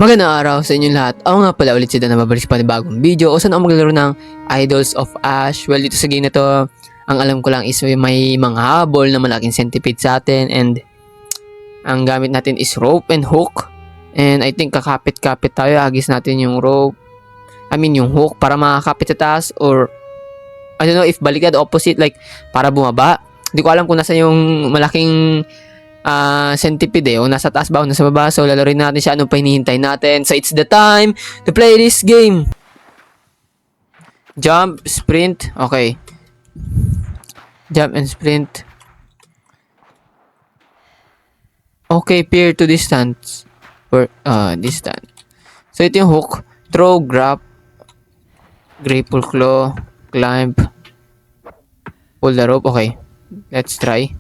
Magandang araw sa inyong lahat. Ako nga pala ulit si Dan na babalik sa panibagong video o saan ako maglaro ng Idols of Ash. Well, dito sa game na to, ang alam ko lang is may mga habol na malaking centipede sa atin and ang gamit natin is rope and hook. And I think kakapit-kapit tayo, agis natin yung rope. Yung hook para makakapit sa taas or I don't know if baliktad opposite like para bumaba. Hindi ko alam kung nasa yung malaking centipede o nasa taas ba o nasa baba. So lalaroin natin siya, ano pa hinihintay natin. So it's the time to play this game. Jump, sprint, okay. Jump and sprint. Okay, peer to distance. Or distance. So ito yung hook. Throw, grab, grapple claw, climb, pull the rope. Okay, let's try.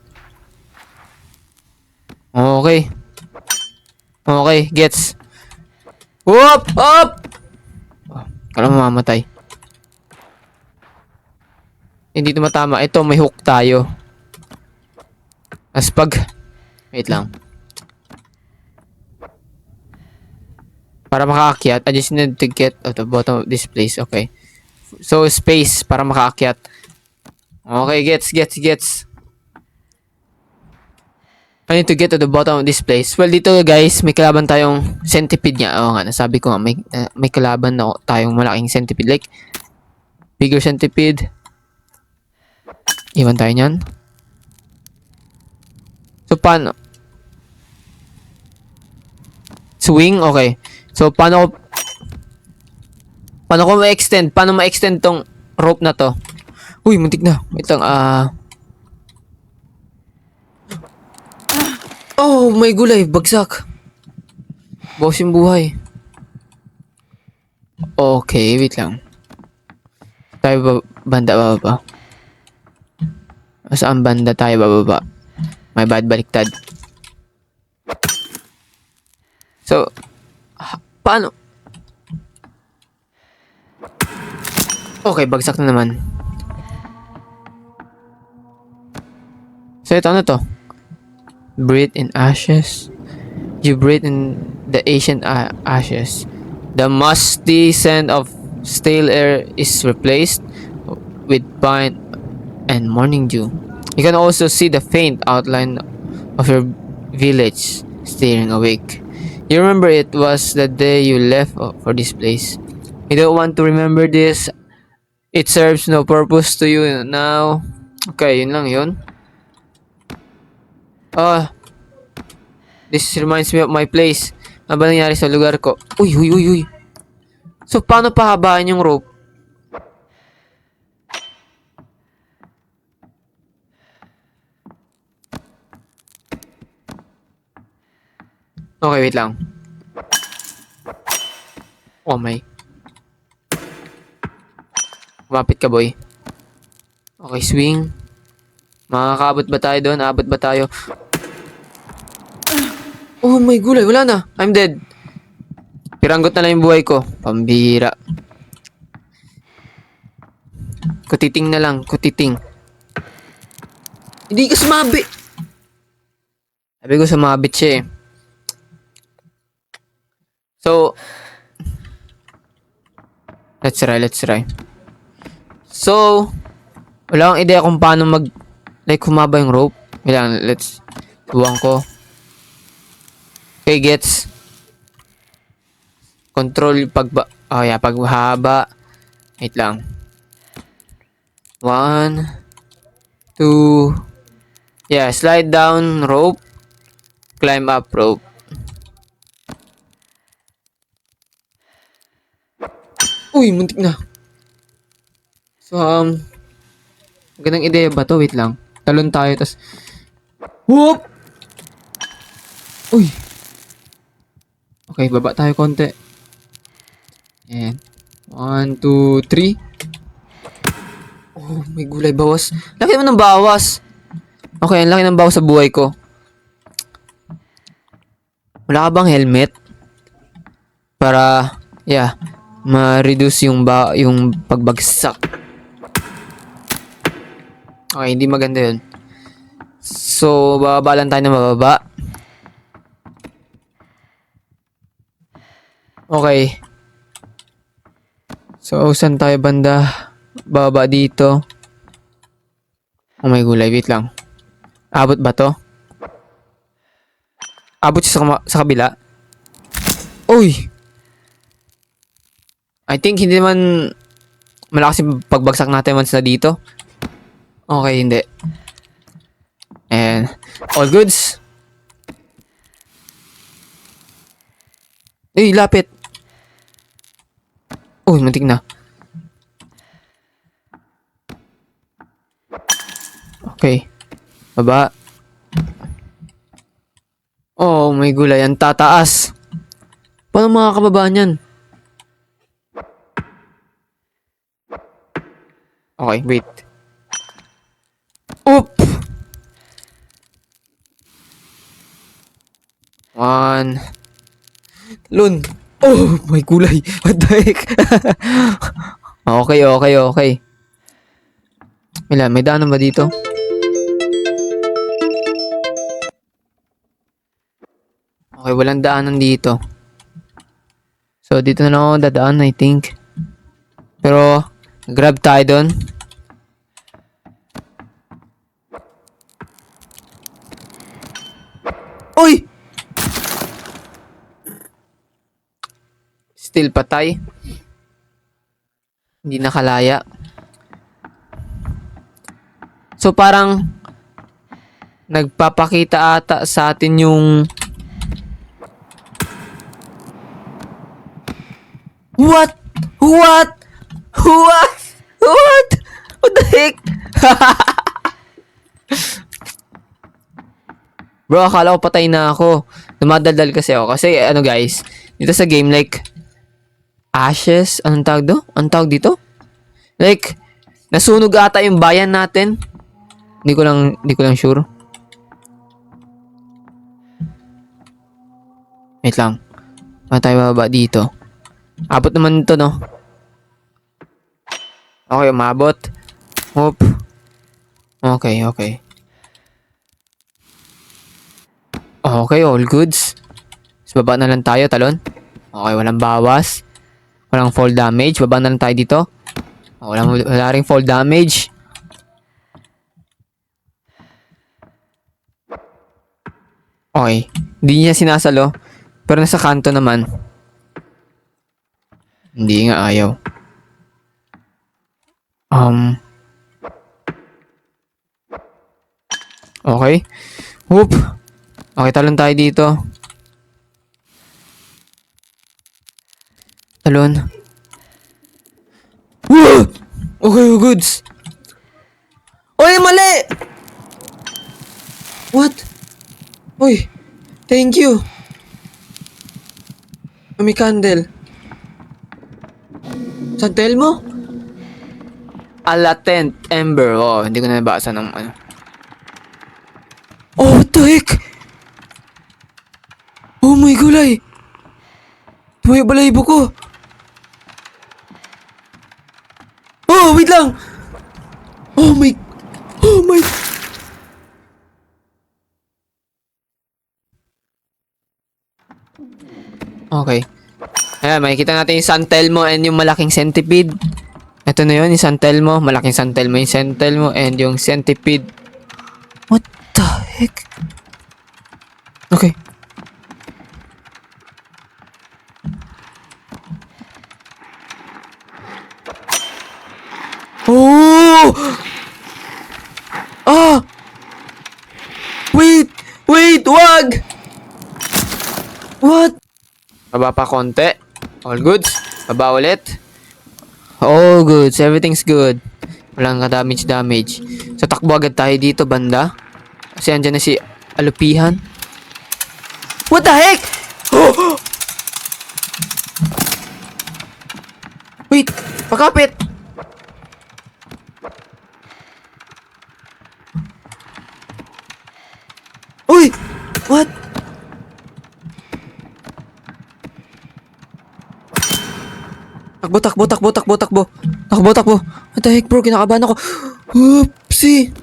Okay. Okay, gets. Whoop! Up! Oh, kala mamamatay. Hindi ito matama. Ito, may hook tayo. As pag... Wait lang. Para makaakyat, I just need to get at the bottom of this place. Okay. So, space para makaakyat. Okay, gets. I need to get to the bottom of this place. Well, dito guys, may kalaban tayong centipede niya. Oo nga, nasabi ko nga, may kalaban na tayong malaking centipede. Like, bigger centipede. Iwan tayo niyan. So, paano? Swing? Okay. So, paano ko ma-extend? Paano ma-extend tong rope na to? Uy, muntik na. Wait lang, Oh, may gulay. Bagsak. Bawas yung buhay. Okay, wait lang. Tayo banda bababa. Saan banda tayo bababa? May bad baliktad. So, paano? Okay, bagsak na naman. So, ito ano to? Breathe in ashes. You breathe in the ancient ashes. The musty scent of stale air is replaced with pine and morning dew. You can also see the faint outline of your village staring awake. You remember it was the day you left for this place. You don't want to remember this. It serves no purpose to you now. Okay, yun lang yun. This reminds me of my place. Ano ba nangyari sa lugar ko? Uy. So, paano pahabaan yung rope? Okay, wait lang. Oh, may. Kumapit ka, boy. Okay, swing. Makakaabot ba tayo doon? Abot ba tayo? Oh, may gulay. Wala na. I'm dead. Piranggot na lang yung buhay ko. Pambira. Kutiting na lang. Kutiting. Hindi ka sumabit. Sabi ko sumabit siya eh. So, let's try. So, wala akong idea kung paano humaba yung rope. Kailangan, buwang ko. Okay, gets. Control paghaba. Wait lang. 1, 2. Yeah, slide down rope. Climb up rope. Uy, muntik na. So, magandang ideya ba to? Wait lang. Talon tayo, tas whoop! Uy! Okay, baba tayo konti. And 1, 2, 3. Oh, may gulay. Bawas. Laki naman ng bawas. Okay, ang laki ng bawas sa buhay ko. Wala ka bang helmet? Para, ma-reduce yung pagbagsak. Okay, hindi maganda yun. So, bababa lang tayo na mababa. Okay. So, saan tayo banda? Baba dito. Oh my gulay, wait lang. Abot ba to? Abot siya sa kabila? Uy! I think hindi naman malakas yung pagbagsak natin once na dito. Okay, hindi. And all goods. Uy, lapit. Uy, muntik na. Okay. Baba. Oh, may gulay. Ang tataas. Paano makakababa niyan? Okay, wait. Oop! One. Lun. Oh, may gulay. What the heck? Okay. May daanan ba dito? Okay, walang daanan dito. So, dito na lang ako dadaan, I think. Pero, grab tayo doon. Uy! Still patay. Hindi nakalaya. So, parang nagpapakita ata sa atin yung What? What? What the heck? Bro, akala ko patay na ako. Dumadaldal kasi ako. Kasi ano guys, dito sa game like ashes, anong tawag do? Anong tawag dito? Like, nasunog ata yung bayan natin. Hindi ko lang sure. Wait lang. Paano tayo bababa dito? Abot naman ito, no? Okay, umabot. Oop. Okay. Okay, all goods. So, baba na lang tayo, talon. Okay, walang bawas. Walang fall damage. Baba na lang tayo dito. Wala ring fall damage. Okay. Hindi niya sinasalo. Pero nasa kanto naman. Hindi nga ayaw. Okay. Whoop. Okay, talon tayo dito. Talon. Woo! Okay, goods. Oy, mali! What? Uy, thank you. May candle. San Telmo? A latent ember. Oh, hindi ko na nabasa ng ano. Oh, what the heck? Oh my gulay. May balahibo ko. Oh, wait lang. Oh my. Okay. Ayan, makikita natin yung San Telmo and yung malaking centipede. Ito na yun, yung San Telmo. Malaking San Telmo, yung San Telmo and yung centipede. What the heck? Okay. Oh! Ah! Wait! Wag! What? Baba pa konti. All goods. Baba ulit. All goods. Everything's good. Walang ka-damage. So, takbo agad tayo dito, banda. Kasi andyan na si Alupihan. What the heck? Oh! Wait! Pakapit! Uy! What? Takbo. What the heck, bro? Kinakabahan ako. Oopsie!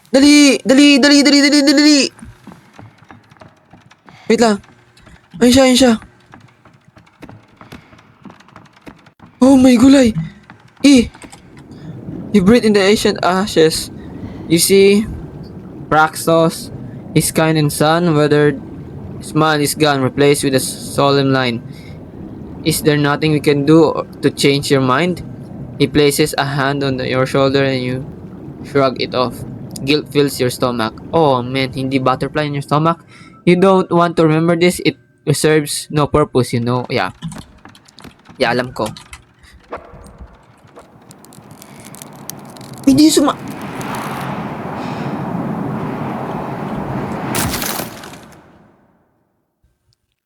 Dali! Wait lang. Ayun siya, ayun siya. Oh my gulay. Eh, he breathed in the ancient ashes. You see, Praxos, his kind and son, weathered smile is gone, replaced with a solemn line. Is there nothing we can do to change your mind? He places a hand on your shoulder and you shrug it off. Guilt fills your stomach. Oh man, hindi butterfly in your stomach? You don't want to remember this? It serves no purpose, you know? Yeah. Yeah, alam ko. Hindi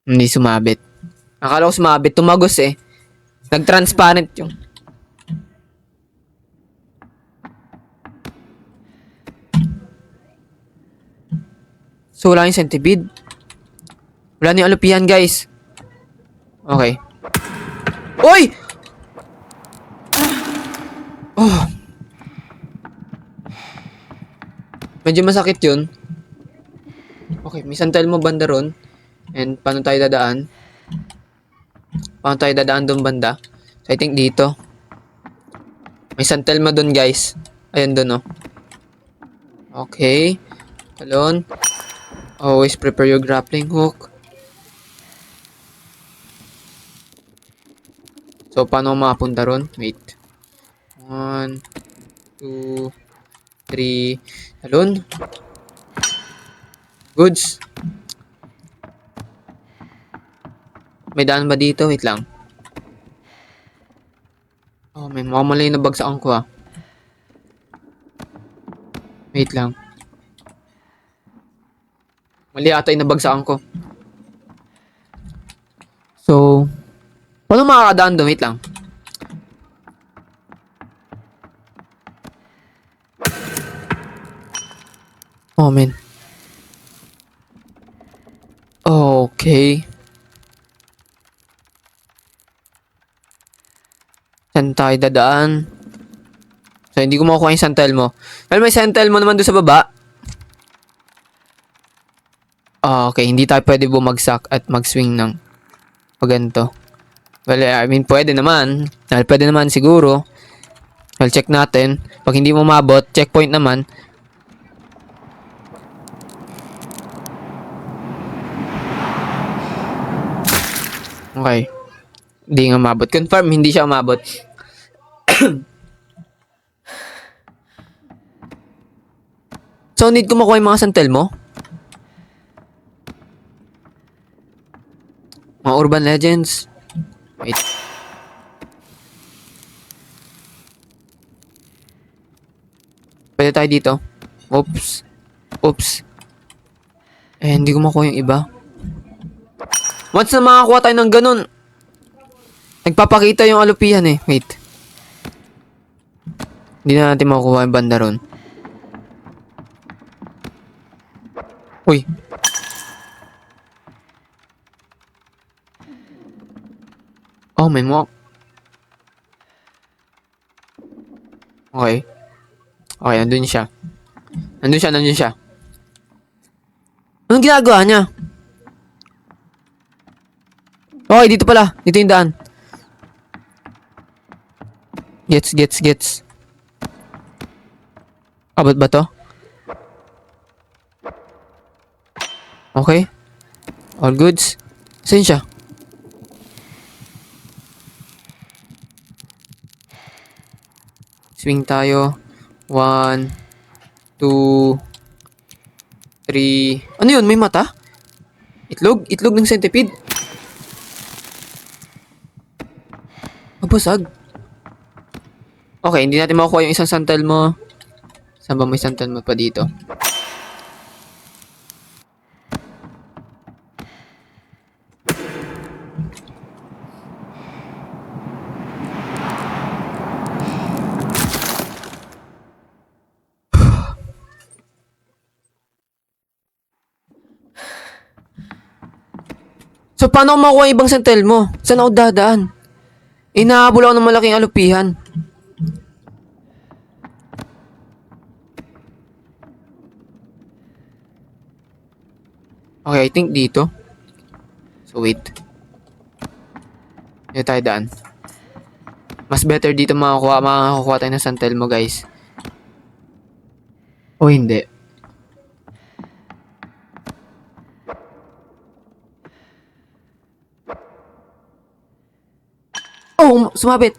Hindi sumabit. Akala ko sumabit. Tumagos eh. Nag-transparent yung... So, wala yung centipede. Wala na yung alupihan, guys. Okay. Uy! Oh, medyo masakit yun. Okay, may santal mo banda ron. And paano tayo dadaan? Paano tayo dadaan doon banda? So, I think dito. May santal mo doon, guys. Ayun doon, oh. Okay. Talon. Always prepare your grappling hook. So, paano makapunta ron? Wait. 1, 2, 3. Talon. Goods. May daan ba dito? Wait lang. Oh, may mukhang na bagsakan ko ah. Wait lang. Mali ata yung nabagsakan ko. So, paano makakadaan doon? Wait lang. Oh, man. Okay. Saan tayo dadaan? So, hindi ko makukuha yung santel mo. Well, may santel mo naman doon sa baba. Okay, hindi tayo pwede bumagsak at mag-swing ng paganto. Well, I mean, pwede naman. Well, pwede naman siguro. Well, check natin. Pag hindi mo mabot, checkpoint naman. Okay. Hindi nga mabot. Confirm, hindi siya umabot. So, need ko makuha yung mga santel mo? Mga urban legends. Wait. Pwede tayo dito. Oops. Oops. Eh, hindi ko makuha yung iba. Once na makakuha tayo ng ganun, nagpapakita yung alupihan eh. Wait. Hindi na natin makukuha yung banda ron. Uy. Oh, may mo. Okay. Okay, nandun siya. Nandun siya. Anong ginagawa niya? Okay, dito pala. Dito yung daan. Gets. Abot ba to? Okay. All goods. Saan siya? Swing tayo. 1, 2, 3. Ano yun? May mata? Itlog? Itlog ng centipede? Mabasag. Okay, hindi natin makukuha yung isang santal mo. Saan ba may santal mo pa dito? So, paano ako makukuha yung ibang santal mo? Saan ako dadaan? Inahabol ako ng malaking alupihan. Okay, I think dito. So, wait. Dito tayo daan. Mas better dito makakuha tayo ng San Telmo, guys. O hindi. Oh, sumabit!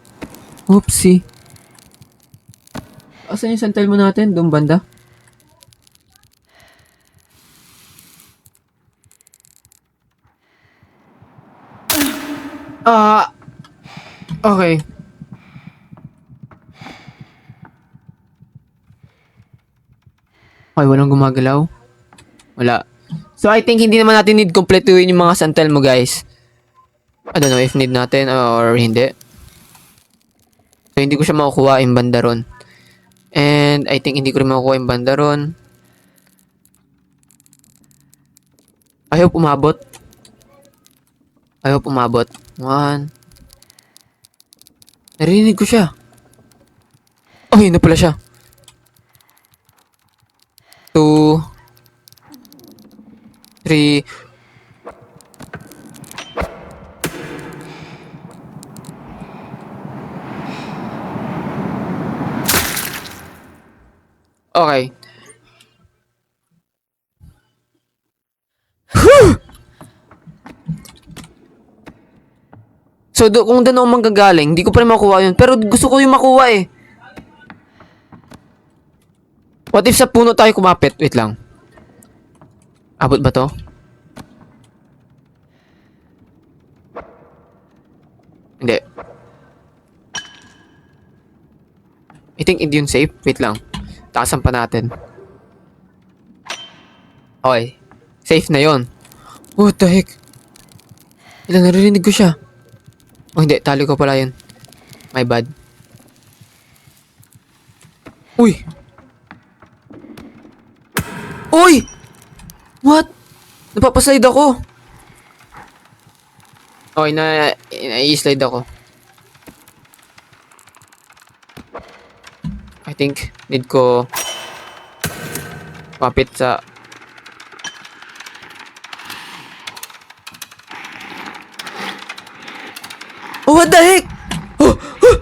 Oopsie. Asan yung San Telmo natin? Doon banda? Okay. Okay, walang gumagalaw. Wala. So, I think hindi naman natin need kompletuhin yung mga San Telmo, guys. I don't know if need natin or hindi. So, hindi ko siya makukuha yung banda ron. And, I think hindi ko rin makukuha yung banda ron. I hope umabot. I hope umabot. 1. Narinig ko siya. Oh, yun na pala siya. 2. 3. Okay. So, kung doon ako manggagaling, hindi ko pa rin makuha yun. Pero gusto ko yung makuha eh. What if sa puno tayo kumapit? Wait lang. Abot ba to? Hindi. I think hindi yun safe. Wait lang. Taasan pa natin. Okay. Safe na yon. What the heck? Ilan naririnig ko siya. Oh, hindi. Tali ko pala yun. My bad. Uy! Uy! What? Napapaslide ako. Okay, i-slide ako. I think, need ko mapit sa... Oh, what the heck? Oh! Oh!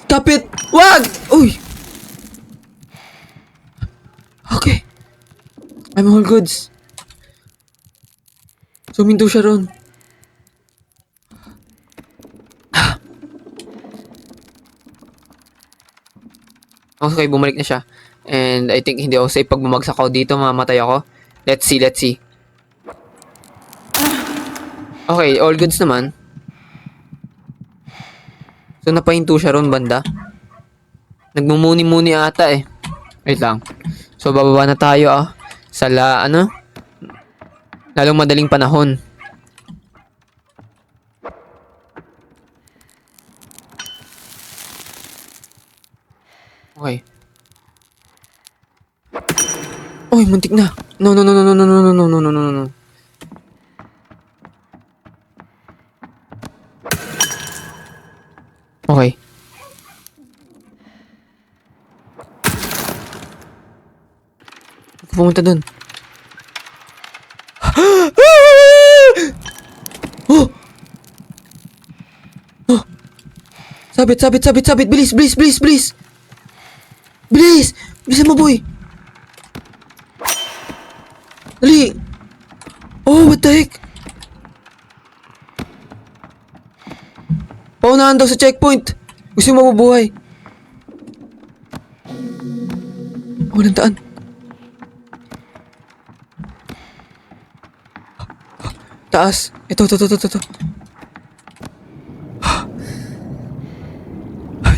Stop it! Wag! Uy! Okay. I'm all goods. Suminto siya ron. Okay, bumalik na siya. And I think hindi ako safe pag bumagsak ako dito. Mamamatay ako. Let's see, let's see. Okay, all goods naman. So, napahinto siya ron banda. Nagmumuni-muni ata eh. Wait lang. So, bababa na tayo sa lalong madaling panahon. Okay. Oy, muntik na. No, no, no, no, no, no, no, no, no, no, no, no. Okay. Pumunta dun. Oh! Oh! Sabit, sabit, sabit, sabit. Bilis, bilis, bilis, bilis. Bilis! Bilisan mo, boy. Dali. Oh, what the heck? Paunahan daw sa checkpoint. Gusto mo mabubuhay. Oh, walang daan. Taas. Ito.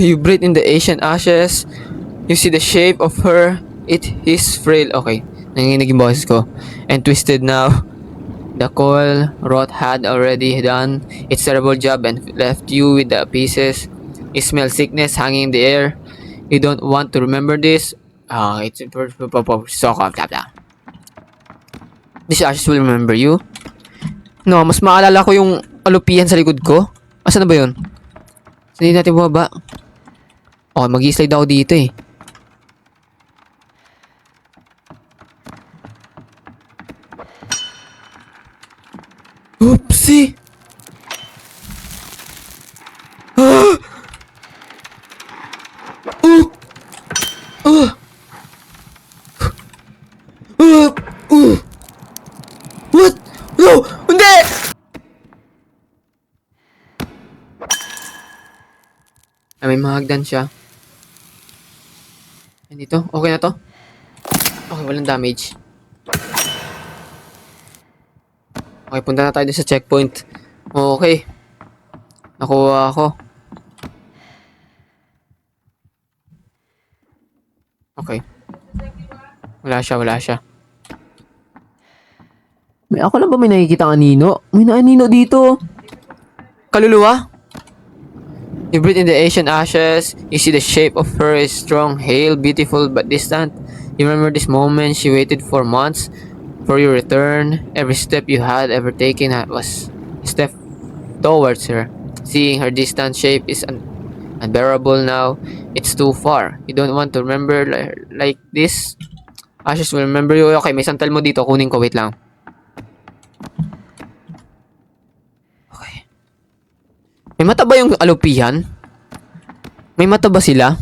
You breathe in the ancient ashes. You see the shape of her. It is frail. Okay. Nanginginig yung boses ko. And twisted now. The coil rot had already done its terrible job and left you with the pieces. You smell sickness hanging in the air. You don't want to remember this. It's so blah blah. These ashes will remember you. No, mas maalala ko yung alupihan sa likod ko. Asan na ba yun? Hindi natin bumaba. Okay, mag-i-slide ako dito eh. Oopsie! Ah! Oh! Ah! Ah! What? No! Hindi! May mahagdan siya. Nandito? Okay na to? Okay, walang damage. Okay, punta na tayo din sa checkpoint. Okay. Nakuha ako. Okay. Wala siya. May ako lang ba may nakikita kanino? May naanino dito. Kaluluwa? You breathe in the Asian ashes. You see the shape of her is strong, hale, beautiful, but distant. You remember this moment she waited for months for your return. Every step you had ever taken was a step towards her. Seeing her distant shape is unbearable now. It's too far. You don't want to remember like this. Ashes will remember you. Okay, may santal mo dito. Kunin ko. Wait lang. Okay. May mata ba yung alupihan? May mata ba sila?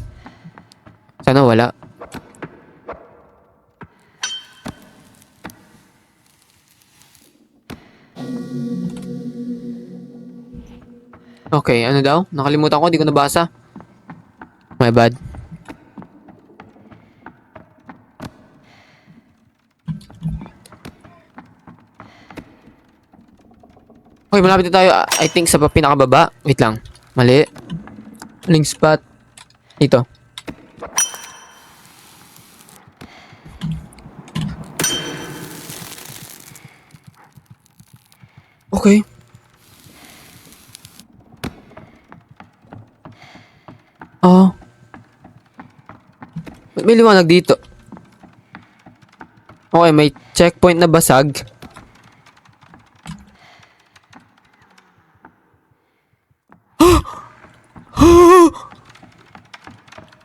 Sana wala. Okay, ano daw? Nakalimutan ko, di ko nabasa. My bad. Okay, malapit na tayo. I think sa pinakababa. Wait lang. Mali. Maling spot. Dito. Okay. Oh. May liwanag dito. Okay, may checkpoint na basag.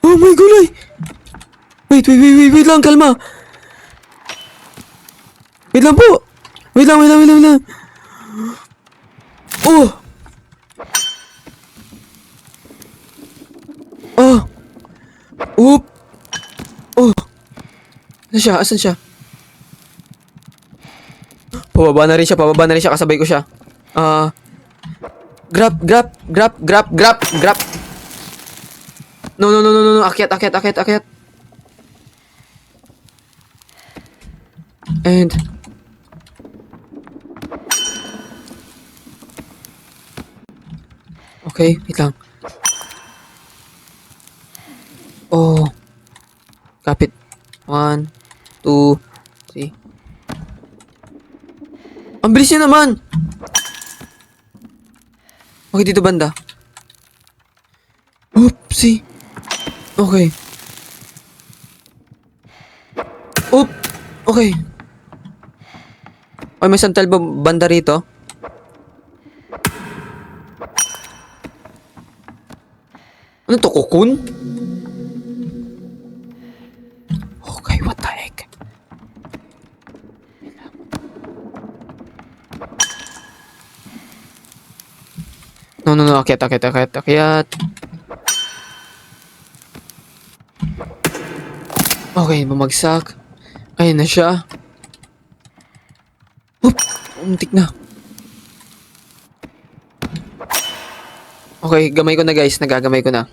Oh my gulay! Wait lang, kalma. Wait lang po. Wait lang. Oh! Oh! Oop! Oh! Asan siya? Pababa na rin siya, kasabay ko siya. Grab. No. Akyat. And okay, wait lang. Oh. Kapit. 1, 2, 3. Ang bilis niya naman. Okay, dito banda. Oopsie. Okay. Oop. Okay. Ay, may santal ba banda rito? Ano to, cocoon? Okay, what the heck? No, akyat. Okay, bumagsak. Ayun na siya. Oop! Umtik na. Okay, gamay ko na guys. Nagagamay ko na.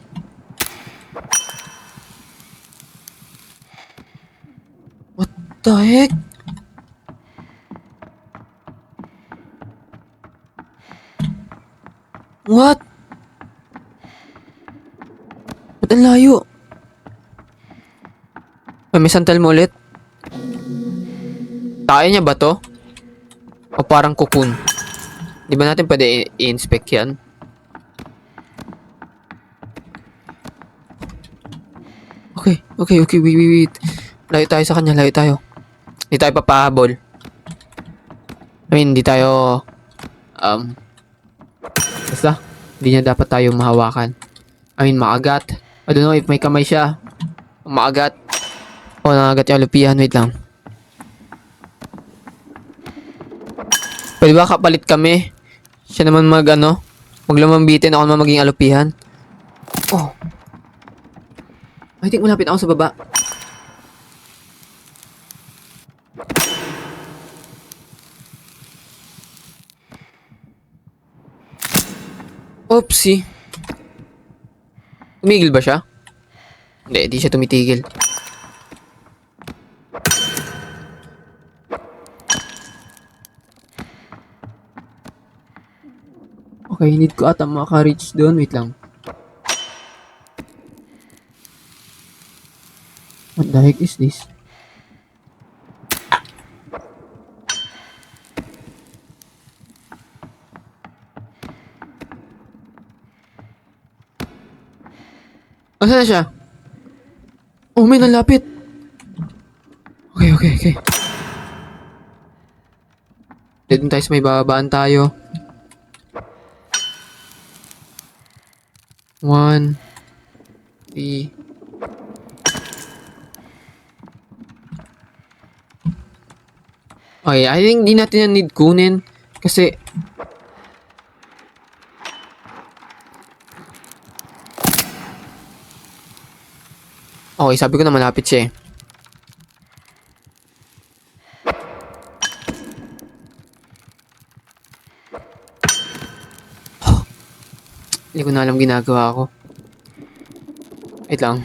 What the heck? What? Ba't ang layo? May santal mo ulit? Tayo niya ba to? O parang cocoon? Di ba natin pwede i-inspect yan? Okay, wait. Layo tayo sa kanya, Hindi tayo papahabol. Hindi tayo, basta, hindi niya dapat tayo mahawakan. Maagat. I don't know if may kamay siya. Maagat. O, nangagat yung alupihan. Wait lang. Pwede ba kapalit kami? Siya naman maglamambitin, ako naman maging alupihan. Oh. I think malapit ako sa baba. Oopsie. Tumigil ba siya? Hindi, di siya tumitigil. Okay, need ko ata maka-reach doon. Wait lang. What the heck is this? Asa na siya? Oh, may nalapit. Okay. Doon tayo sa may babaan tayo. 1, 3. Okay, I think di natin yan need kunin. Kasi okay, sabi ko na malapit siya eh. Hindi ko na alam ginagawa ko. Wait lang.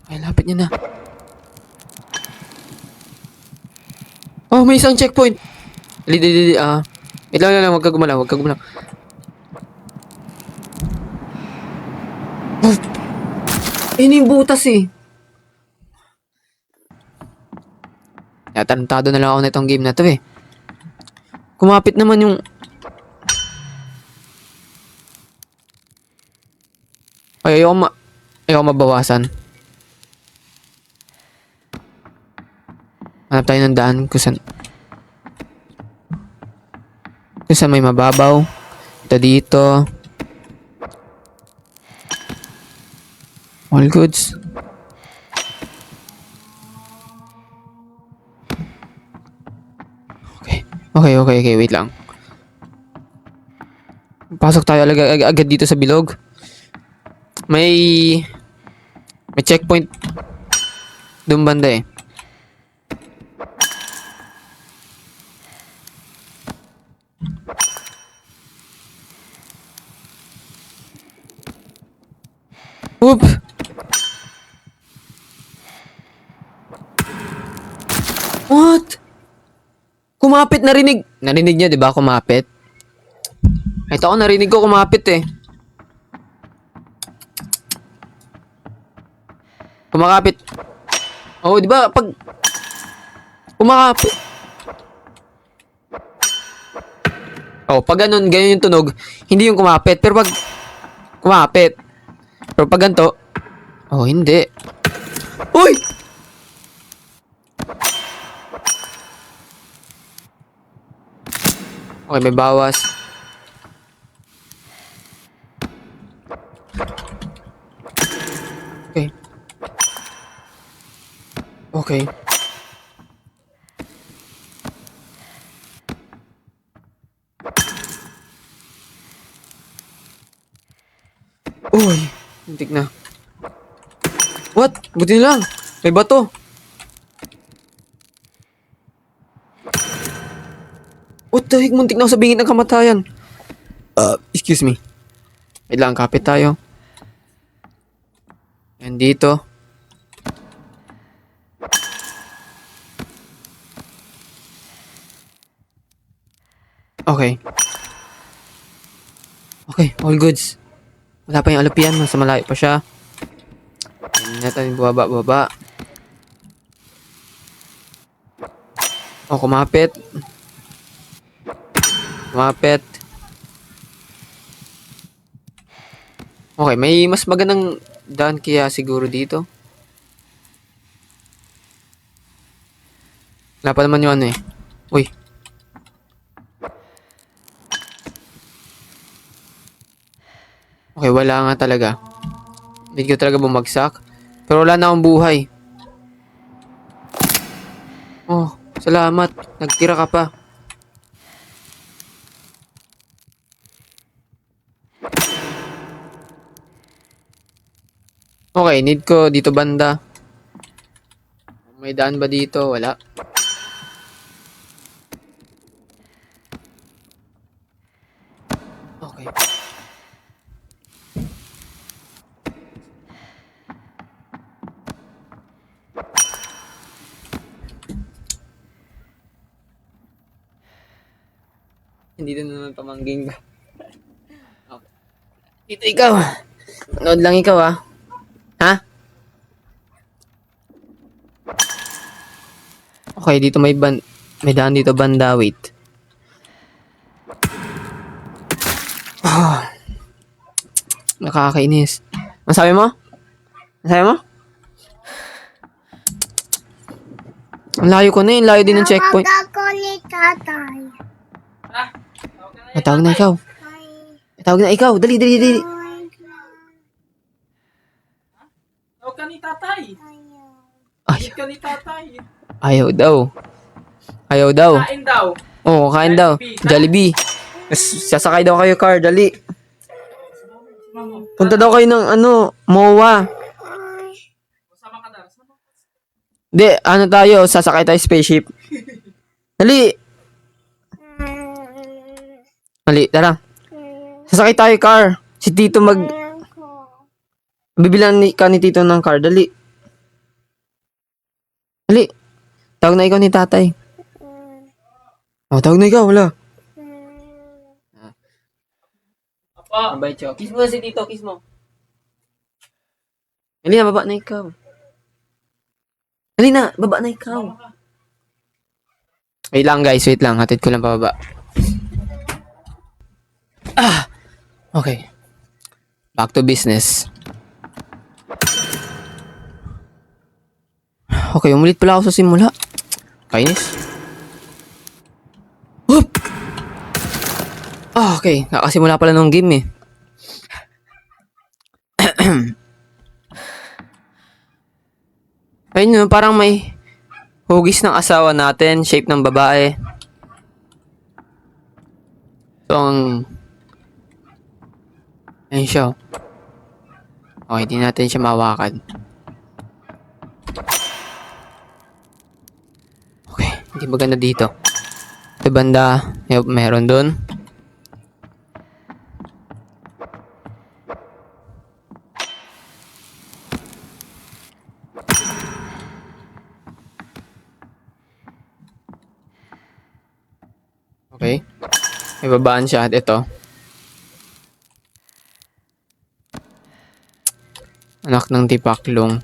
Ay, lapit niya na. Oh, may isang checkpoint. Dali. Wait lang. Huwag ka gumalaw. Oh, ini yung butas eh. Tarantado na lang ako na itong game na to eh. Kumapit naman yung... Ay, ayoko mabawasan. Hanap tayo ng daan kung saan may mababaw. Ito dito. All goods. Okay. Wait lang. Pasok tayo agad dito sa bilog. May checkpoint doon banda eh. Oop! What? Kumapit, narinig. Narinig niya, di ba? Kumapit. Ito ako, narinig ko kumapit eh. Kumakapit. Oh, di ba? Pag kumakapit. Oh, pag ganun yung tunog, hindi yung kumapit. Pero pag kumapit. Pero pag ganito, oh, hindi. Uy! Okay, may bawas. Okay. Uy, hintik na. What? Buti na lang. May bato. What the heck? Muntik na ako sa bingit ng kamatayan. Excuse me. Wait lang, kapit tayo. And dito. Okay. Okay, all goods. Wala pa yung alupian, nasa malayo pa siya. Hindi natin baba. Oh, kumapit. Okay, may mas magandang daan kaya siguro dito. Wala pa naman yung ano eh. Uy. Okay, wala nga talaga. Hindi ko talaga bumagsak. Pero wala na akong buhay. Oh, salamat. Nagtira ka pa. Okay, need ko dito banda. May daan ba dito? Wala. Okay. Hindi na naman pamangging ba? Okay. Dito ikaw. Manood lang ikaw ah. Ha? Okay, dito may daan dito banda. Wait. Ah, nakakainis. Ang sabi mo? Ang sabi mo? Ang layo ko na yun. Layo din ng checkpoint. Ako ni tatay. Matawag na ikaw. Matawag na ikaw. Dali, dali, dali. Tawag ka ni tatay. Ay, Hit ka ni tatay. ayaw daw. Ayaw daw. Kain daw. Oo, kain daw. Jollibee. Sasakay daw kayo car. Dali. Punta daw kayo ng MOA. Sama ka na. Sama. Di, tayo. Sasakay tayo spaceship. Dali. Dali, tara. Sasakay tayo car. Si Tito bibilan ka ni Tito ng car. Dali. Dali. Tawag na ikaw ni tatay. Tawag na ikaw. Wala. Apa. Abay, Cho. Kiss mo na si Tito. Kiss mo. Dali na, baba na ikaw. Dali na, baba na ikaw. Wait lang guys, wait lang. Hatid ko lang pababa. Okay. Back to business. Okay, umulit pala ako sa simula. Kainis. Whoop! Okay. Nakasimula pala ng game eh. Ayun yun, parang may hugis ng asawa natin, shape ng babae. So, ayun siya. Okay, di natin siya mawakan. Okay, hindi maganda dito. Ito banda, meron dun. Okay. May babaan siya at ito. Anak ng tipaklong.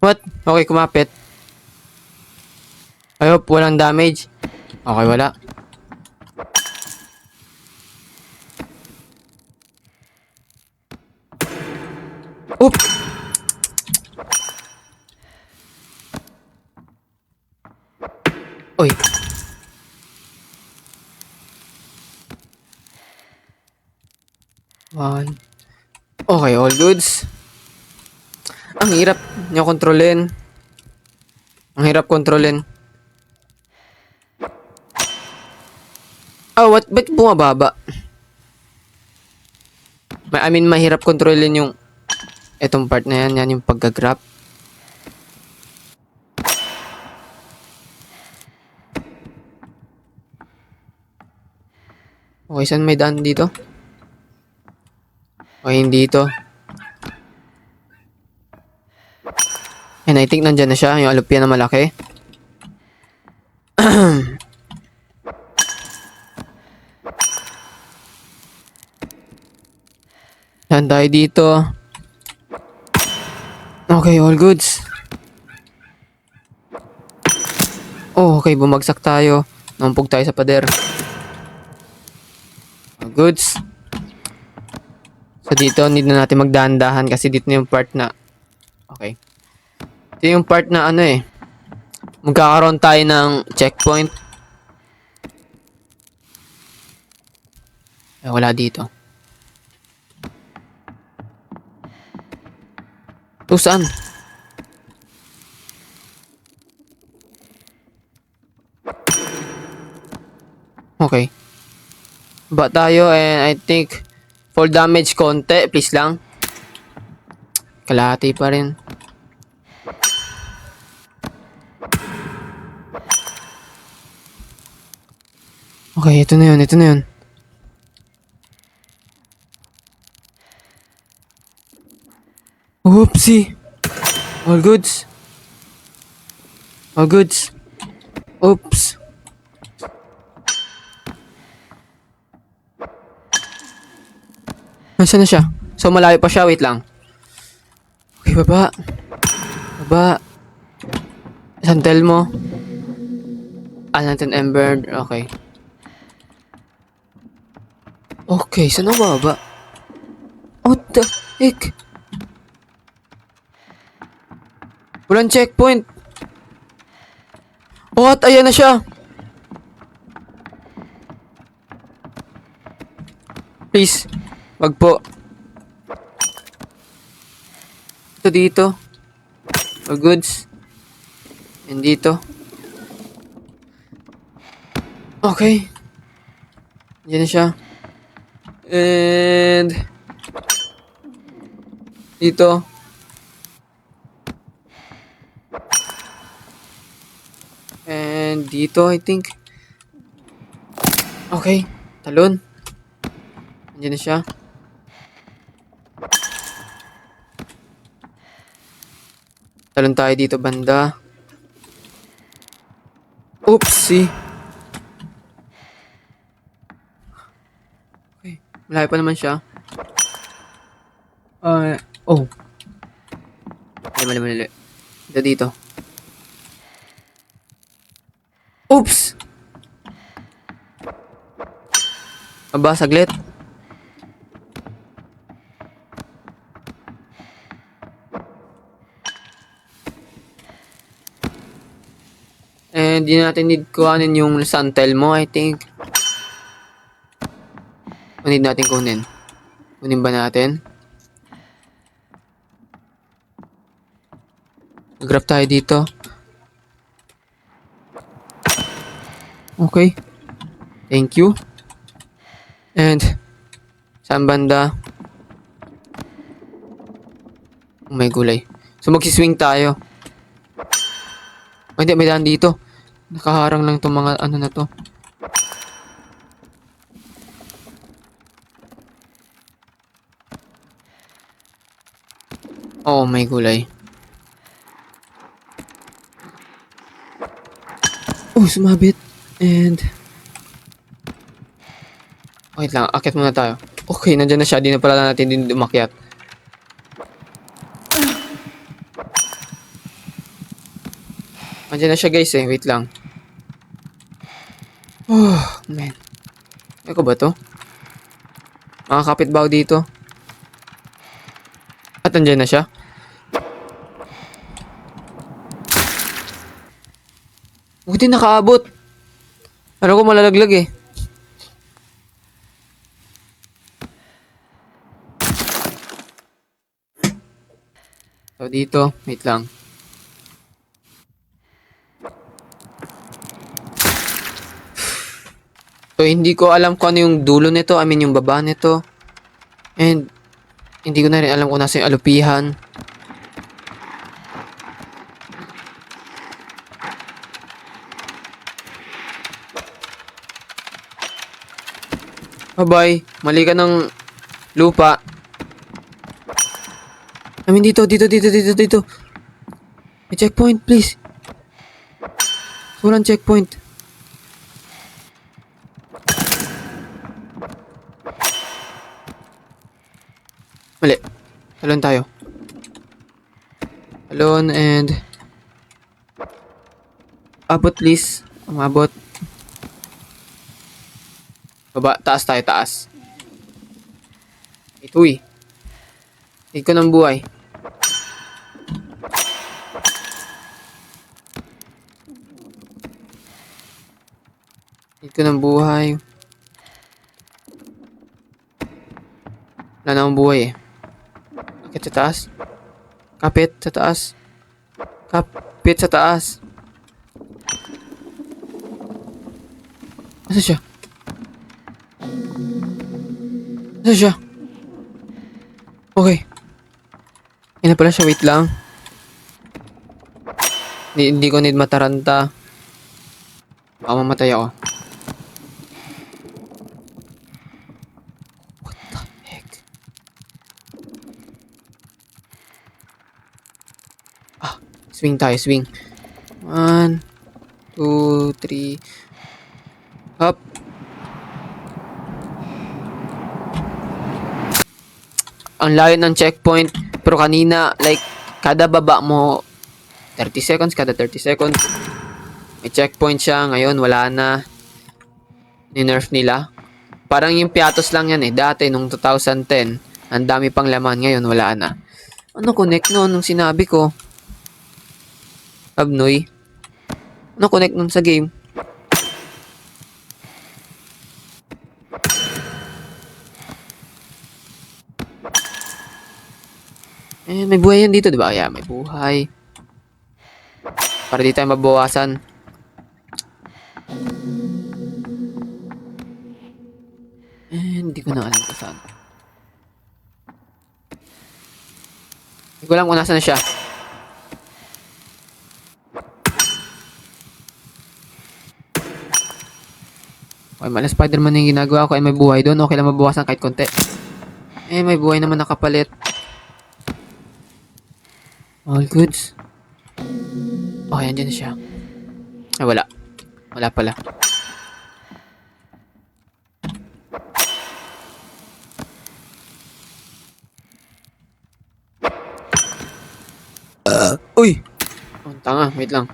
What? Okay, kumapit. I hope walang damage. Okay, wala. Oop! Uy. One. Okay, all goods. Ang hirap niya kontrolin. Ang hirap kontrolin. Oh, what? Ba't bumababa? Mahirap kontrolin yung etong part na yan. Yan yung pagka-grab. Okay, saan may daan dito? Okay, hindi ito. And I think nandyan na siya, yung alupya na malaki. Saan tayo dito? Okay, all goods. Oh, okay, bumagsak tayo. Nampog tayo sa pader. All goods. So dito, need na natin magdahan-dahan kasi dito na yung part na... Okay. Ito yung part na magkakaroon tayo ng checkpoint. Wala dito. Ito saan? Okay. Ba tayo and I think Fall damage konti, please lang. Kalahati pa rin. Okay, ito na yun, ito na yun. Oopsie. All goods. All goods. Oops. Nasaan na siya? So, malayo pa siya. Wait lang. Okay, baba. Baba. Santel mo. Lantern Ember. Okay. Okay, saan ako baba? What the heck? Walang checkpoint. What? Ayan na siya. Please. Wag po. Ito dito. All goods. And dito. Okay. Diyan na siya. And dito. And dito, I think. Okay. Talon. Diyan na siya. Talon tayo dito banda. Oopsie. Okay. Malayo pa naman siya. Oh. Mali. Dito. Oops! Aba, saglit. And di natin need kuhanin yung santel mo, I think. O need natin kunin. Kunin ba natin? Grab tayo dito. Okay. Thank you. And saan banda? Oh, may gulay. So magsiswing tayo. Oh, hindi, may daan dito. Nakaharang lang itong mga ano na to. Oh, may gulay. Oh, sumabit. And wait lang, akit muna tayo. Okay, nandyan na siya. Di na pala natin din umakyat. Nandyan na siya guys eh. Wait lang. Oh, man. Eko ba to? Makakapit ba ako dito? At nandyan na siya. Buti nakaabot. Ano ko malalaglag eh. So dito, wait lang. So hindi ko alam kung ano yung dulo nito, I mean yung baba nito. And hindi ko na rin alam kung nasa yung alupihan. Bye-bye. Mali ka ng lupa. I mean dito. May checkpoint, please. Walang checkpoint. Mali. Talon tayo. Talon and abot please. Umabot. Baba, taas tayo, taas. Ito eh. Hindi ko ng buhay. Hindi ko ng buhay. Wala na akong buhay eh. Akit sa taas. Kapit sa taas. Kapit sa taas. Asa siya? Asa siya? Okay. Yan na pala siya, wait lang. Hindi ko need mataranta. Baka mamatay ako. What the heck? Swing tayo, swing. 1, 2, 3. Hop. Ang layo ng checkpoint. Pero kanina, like, kada baba mo, 30 seconds, kada 30 seconds. May checkpoint siya. Ngayon, wala na. Ni-nerf nila. Parang yung Piatos lang yan eh. Dati, nung 2010, ang dami pang laman. Ngayon, wala na. Ano connect nun nung sinabi ko? Abnoy. Ano connect nun sa game? Eh, may buhay yan dito, di ba? Yeah, may buhay. Para di tayo mabawasan. Eh, hindi ko na alam kung saan. Hindi ko alam kung nasa na siya. Okay, mala Spider-Man yung ginagawa ko. Ay, may buhay doon. Okay lang mabawasan kahit konti. Eh, may buhay naman nakapalit. All goods. Okay, andyan na siya. Ay, wala. Wala pala. Uy! Oh, tanga, wait lang.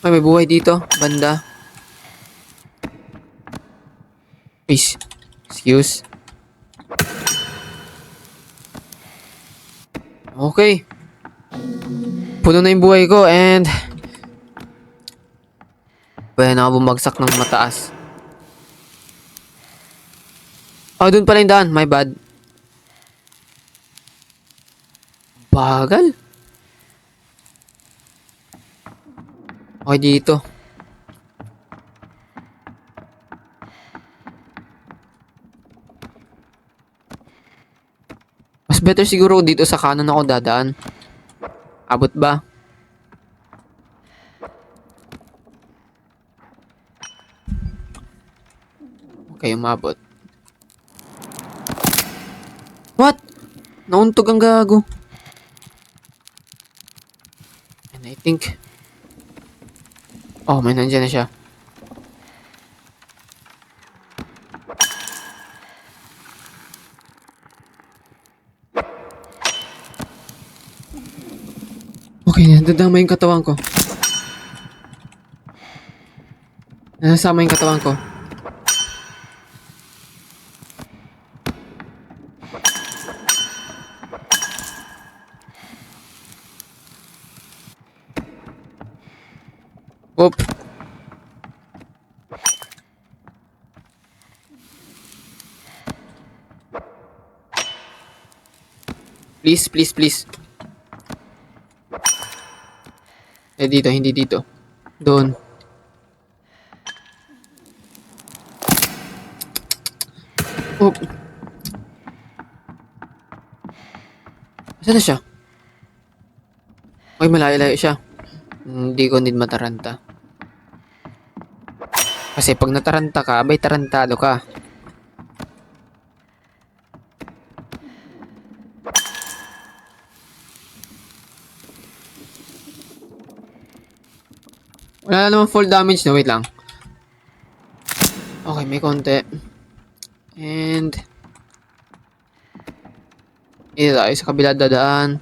Ay, may buhay dito. Banda. Please. Excuse. Okay. Puno na yung buhay ko and pwede na ako bumagsak ng mataas. Oh, dun pala yung daan. My bad. Bagal. Okay, dito. Mas better siguro dito sa kanan ako dadaan. Abot ba? Okay, umabot. What? Nauntog ang gago. And I think... Oh, may nandiyan na siya. Okay, nadadama yung katawan ko. Nasasama yung katawan ko. Oop. Please, please, please. Eh, dito, hindi dito. Doon. Oop. Saan na siya? Ay, malayo-layo siya. Hindi ko need mataranta. Kasi pag nataranta ka, abay tarantado ka. Wala namang full damage na. Wait lang. Okay, may konti. And... Ito tayo sa kabila dadaan.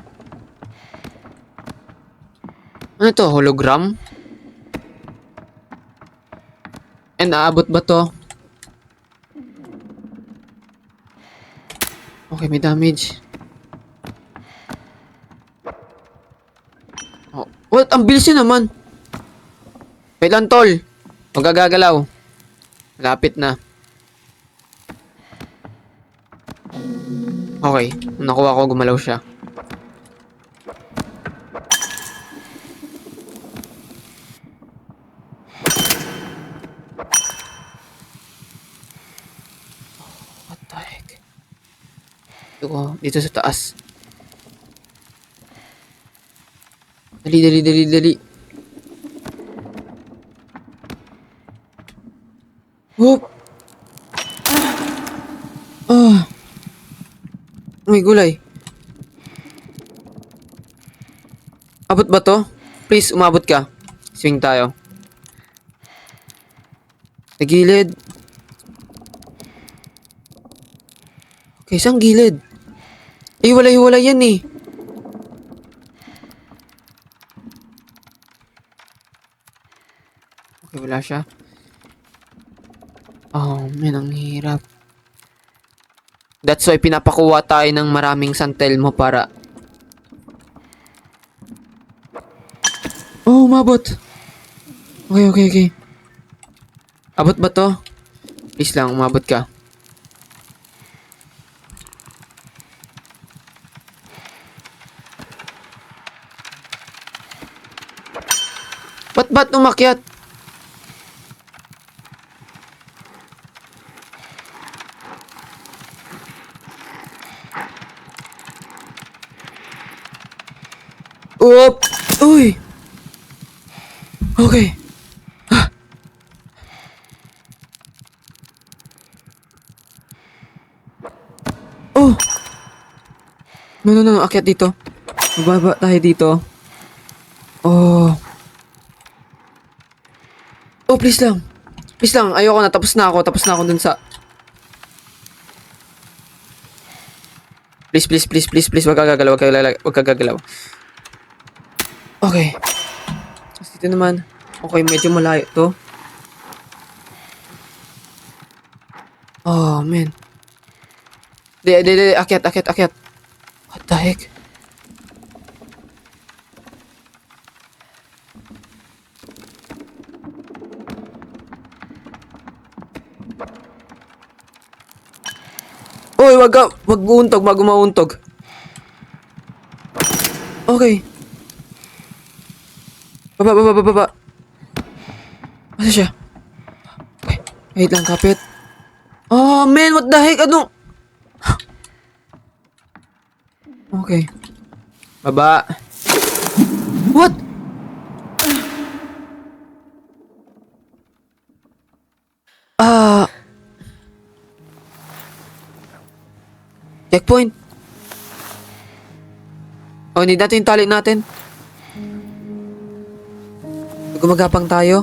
Ano to? Hologram? And aabot ba to? Okay, may damage. Oh, what? Ang bilis niya naman. Wait lang, tol. Magagagalaw. Lapit na. Okay. Nakuha ko, gumalaw siya. Dito sa taas. Dali, dali, dali, dali. Whoop! Ah! May gulay. Abot ba to? Please, umabot ka. Swing tayo. Sa gilid. Okay, saan gilid? Hiwalay-hiwalay yan eh. Okay, wala siya. Oh, man, ang hirap. That's why pinapakuha tayo ng maraming santel mo para... Oh, umabot. Okay, okay, okay. Abot ba to? Please lang, umabot ka. Ba't umakyat? Oop! Uy! Okay. Ah. Oh! No, no, no. Akyat dito. Bababa tayo dito. Oh. Oh, please lang. Please lang. Ayoko na. Tapos na ako. Tapos na ako dun sa... Please, please, please, please, please. Wag ka gagalaw. Wag ka gagalaw. Wag ka gagalaw. Okay. Tapos dito naman. Okay, medyo malayo to. Oh, man. Di. Akyat, akyat, akyat. What the heck? Uy, wag uuntog, bago mauntog. Okay. Baba. Asa siya? Okay. Wait lang, kapit. Oh, man, what the heck? Ano? Okay. Baba. What? Ah. Checkpoint. Oh, need natin yung tali natin. Gumagapang tayo.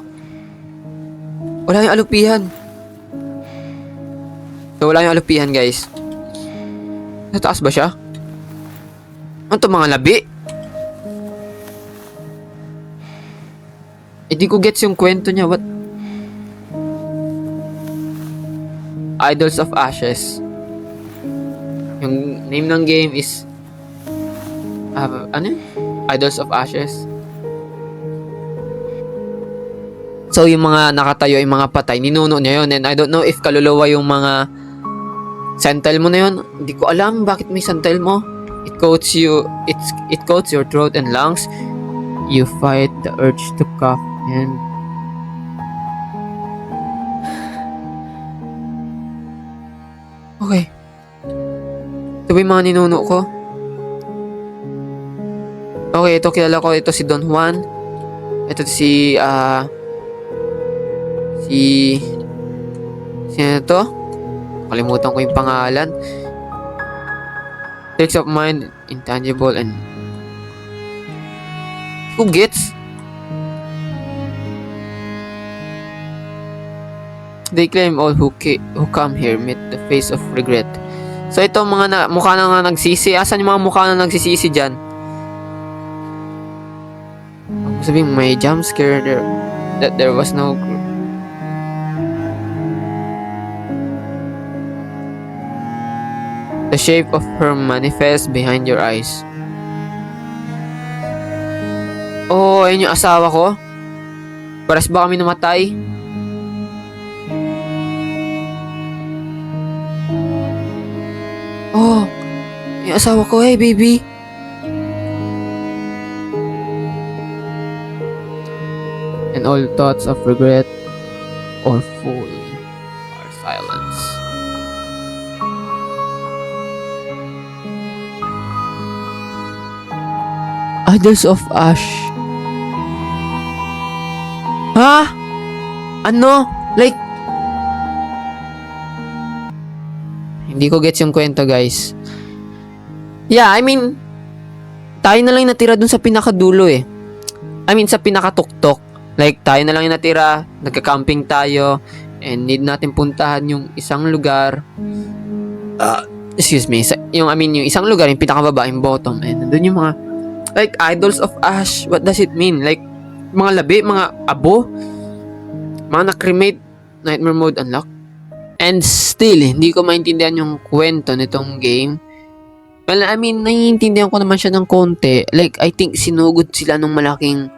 Wala yung alupihan. So, wala yung alupihan, guys. Sa taas ba siya? Ano to, mga labi? Di ko gets yung kwento niya. What? Idols of Ashes. Yung name ng game is... ano? Idols of Ashes. So, yung mga nakatayo, yung mga patay, ninuno niya yun. And I don't know if kaluluwa yung mga santel mo na yun. Hindi ko alam bakit may santel mo. It coats your throat and lungs. You fight the urge to cough and... Okay. Ito ba yung mga ninuno ko? Okay, ito kilala ko. Ito si Don Juan. Ito si, sino to? Kalimutan ko yung pangalan. Tricks of mind, intangible, and... Who gets? They claim all who come here meet the face of regret. So ito mga mukha na nga nagsisi. Asan yung mga mukha na nagsisisi dyan? Sabihin may jump scare there, that there was no... The shape of her manifests behind your eyes. Oh, ayun yung asawa ko. Paras ba kami namatay? Oh, yung asawa ko. Hey, baby. And all thoughts of regret or folly are silence. Idols of Ash. Ha? Ano? Like, hindi ko gets yung kwento, guys. Yeah, I mean, tayo na lang yung natira dun sa pinakadulo eh. I mean, sa pinakatuktok. Like, tayo na lang yung natira, nagka-camping tayo, and need natin puntahan yung isang lugar. Excuse me, yung isang lugar, yung pinakababa, yung bottom, and nandun yung mga, like, Idols of Ash. What does it mean? Like, mga labi, mga abo, mga na-cremate, Nightmare Mode unlock. And still, hindi ko maintindihan yung kwento nitong game. Well, I mean, naiintindihan ko naman siya ng konti. Like, I think sinugod sila nung malaking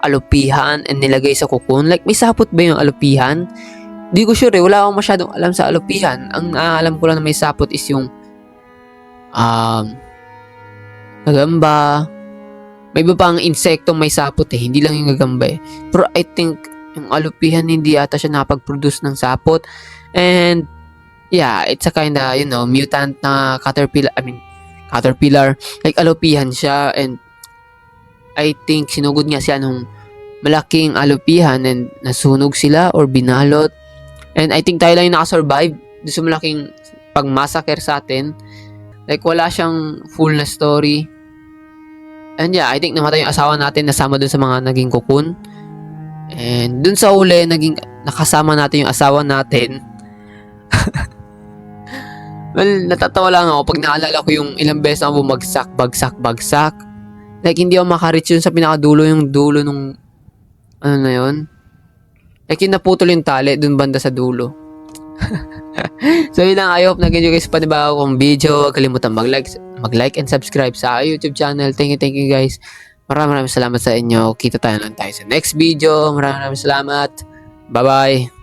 alupihan and nilagay sa cocoon. Like, may sapot ba yung alupihan? Di ko sure eh. Wala akong masyadong alam sa alupihan. Ang alam ko lang na may sapot is yung gagamba. May iba pang insektong may sapot eh. Hindi lang yung gagamba eh. Pero I think yung alupihan hindi ata siya nakapag-produce ng sapot. And yeah, it's a kinda, mutant na caterpillar. Like, alupihan siya. And I think sinugod nga siya nung malaking alupihan and nasunog sila or binalot. And I think tayo lang yung nakasurvive doon sa malaking pag-massacre sa atin. Like, wala siyang full na story. And yeah, I think namatay yung asawa natin nasama dun sa mga naging cocoon. And dun sa uli, nakasama natin yung asawa natin. Well, natatawa lang ako pag naalala ko yung ilang beses na bagsak. Like, hindi ako makareach yun sa pinakadulo, yung dulo nung, ano na yun? Like, yung naputol yung tali dun banda sa dulo. So, yun lang. I hope nag-enjoy kayo sa panibago kong video. Huwag kalimutan mag-like and subscribe sa YouTube channel. Thank you guys. Maraming salamat sa inyo. Kita tayo lang tayo sa next video. Maraming salamat. Bye-bye.